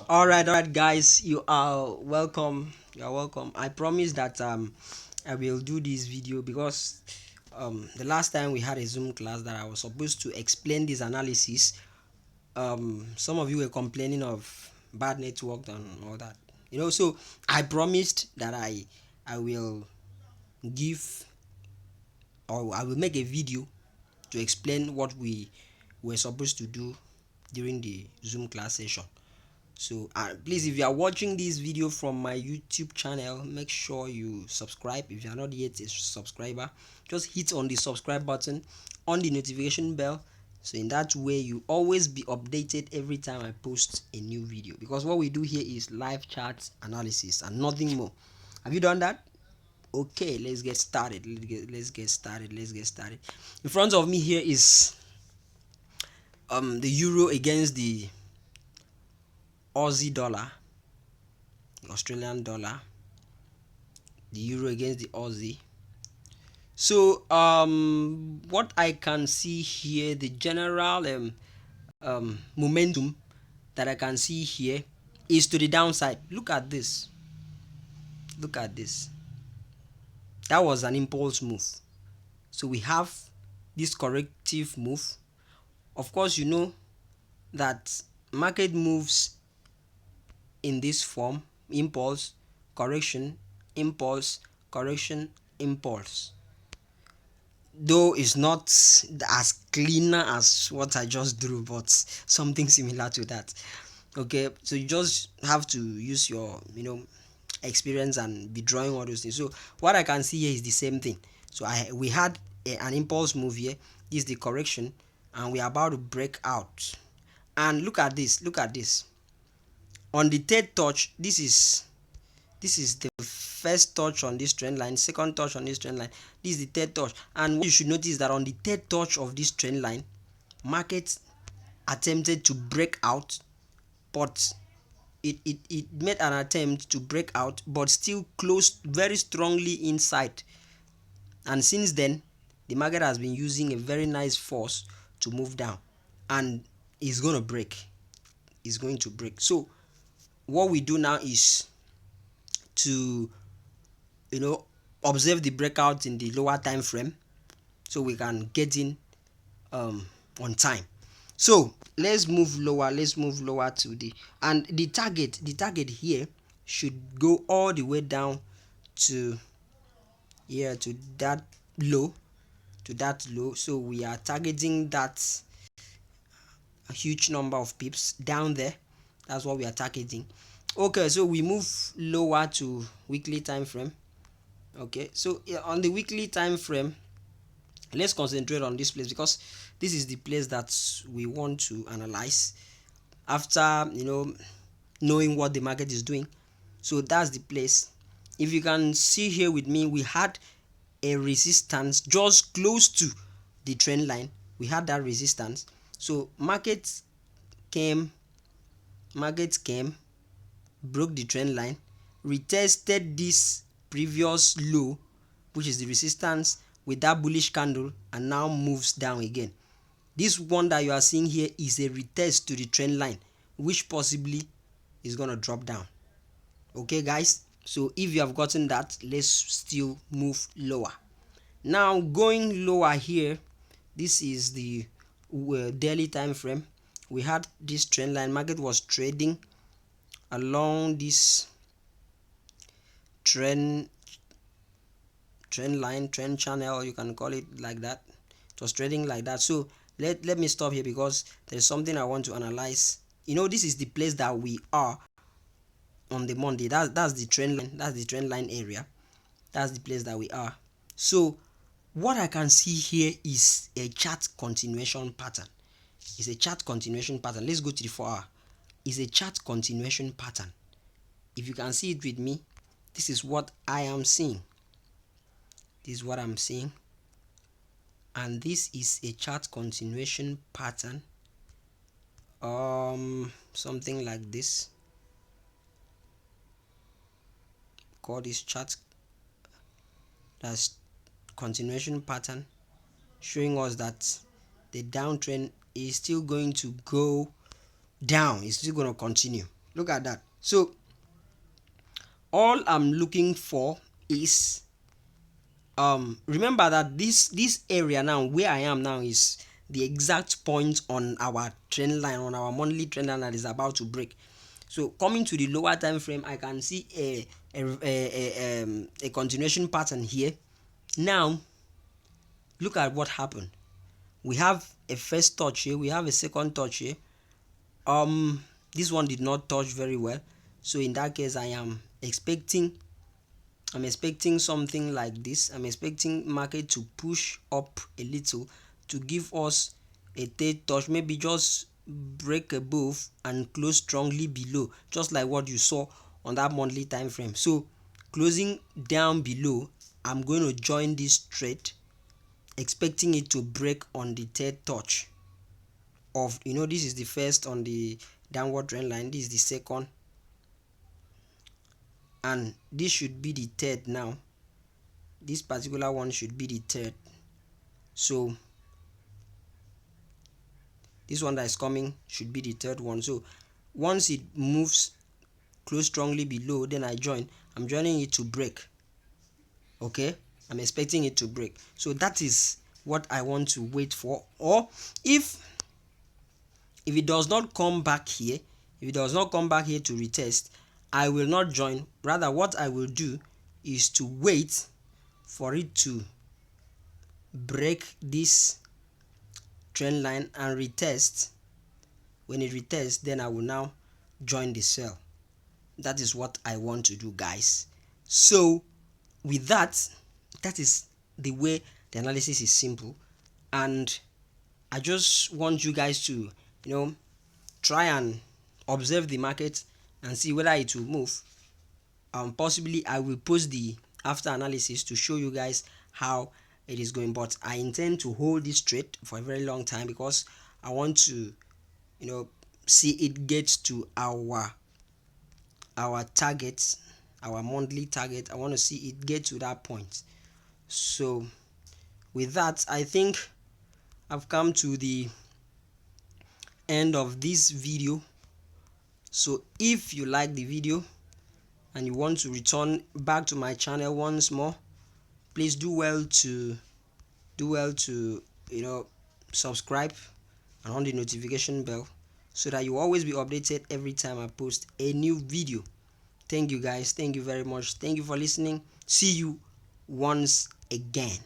All right, guys, you are welcome. You are welcome. I promise that I will do this video because the last time we had a Zoom class that I was supposed to explain this analysis, some of you were complaining of bad network and all that. So I promised that I will give, or I will make a video to explain what we were supposed to do during the Zoom class session. So please, if you are watching this video from my YouTube channel, make sure you subscribe. If you are not yet a subscriber, just hit on the subscribe button, on the notification bell, so in that way you always be updated every time I post a new video, because what we do here is live chat analysis and nothing more. Have you done that? Okay, let's get started. Let's get started. In front of me here is the euro against the Aussie dollar, the Australian dollar, the euro against the Aussie. So what I can see here, the general momentum that I can see here is to the downside. Look at this. Look at this. That was an impulse move. So we have this corrective move. Of course, you know that market moves in this form: impulse, correction, impulse, correction, impulse. Though it's not as cleaner as what I just drew, but something similar to that. Okay, so you just have to use your experience and be drawing all those things. So what I can see here is the same thing. So we had an impulse move here. This is the correction, and we are about to break out. And look at this. Look at this. On the third touch, this is the first touch on this trend line, second touch on this trend line, this is the third touch. And what you should notice is that on the third touch of this trend line, market attempted to break out, but it made an attempt to break out, but still closed very strongly inside. And since then, the market has been using a very nice force to move down, and it's going to break. It's going to break. So what we do now is to observe the breakout in the lower time frame, so we can get in on time. So let's move lower. To the target here should go all the way down to here, to that low, so we are targeting that a huge number of pips down there. That's what we are targeting. Okay, so we move lower to weekly time frame. Okay, so on the weekly time frame, let's concentrate on this place, because this is the place that we want to analyze after knowing what the market is doing. So that's the place. If you can see here with me, we had a resistance just close to the trend line. We had that resistance. So market came, broke the trend line, retested this previous low, which is the resistance, with that bullish candle, and now moves down again. This one that you are seeing here is a retest to the trend line, which possibly is going to drop down. Okay, guys, so if you have gotten that, let's still move lower. Now going lower here, this is the daily time frame. We had this trend line. Market was trading along this trend line, trend channel, you can call it like that. It was trading like that. So let me stop here, because there's something I want to analyze. This is the place that we are on the Monday. That's the trend line. That's the trend line area. That's the place that we are. So what I can see here is a chart continuation pattern. It's a chart continuation pattern. Let's go to the 4 hour. It's a chart continuation pattern. If you can see it with me, this is what I am seeing. This is what I'm seeing. And this is a chart continuation pattern. Something like this. Call this chart. That's continuation pattern, showing us that the downtrend is still going to go down, it's still going to continue. Look at that. So all I'm looking for is remember that this area now where I am now is the exact point on our trend line, on our monthly trend line that is about to break. So coming to the lower time frame, I can see a continuation pattern here. Now look at what happened. We have a first touch here, we have a second touch here. This one did not touch very well, so in that case I'm expecting something like this. I'm expecting market to push up a little to give us a third touch, maybe just break above and close strongly below, just like what you saw on that monthly time frame. So closing down below, I'm going to join this trade, expecting it to break on the third touch of, this is the first on the downward trend line, this is the second, and this should be the third. Now this particular one should be the third. So this one that is coming should be the third one. So once it moves close strongly below, then I'm joining it to break. Okay, I'm expecting it to break. So that is what I want to wait for. Or if it does not come back here, to retest, I will not join. Rather, what I will do is to wait for it to break this trend line and retest. When it retests, then I will now join the sell. That is what I want to do, guys. So with that is the way the analysis is simple, and I just want you guys to try and observe the market and see whether it will move. Possibly I will post the after analysis to show you guys how it is going, but I intend to hold this trade for a very long time because I want to see it get to our targets, our monthly target. I want to see it get to that point. So with that, I think I've come to the end of this video. So if you like the video and you want to return back to my channel once more, please do well to subscribe and on the notification bell so that you always be updated every time I post a new video. Thank you guys, thank you very much, thank you for listening. See you once again.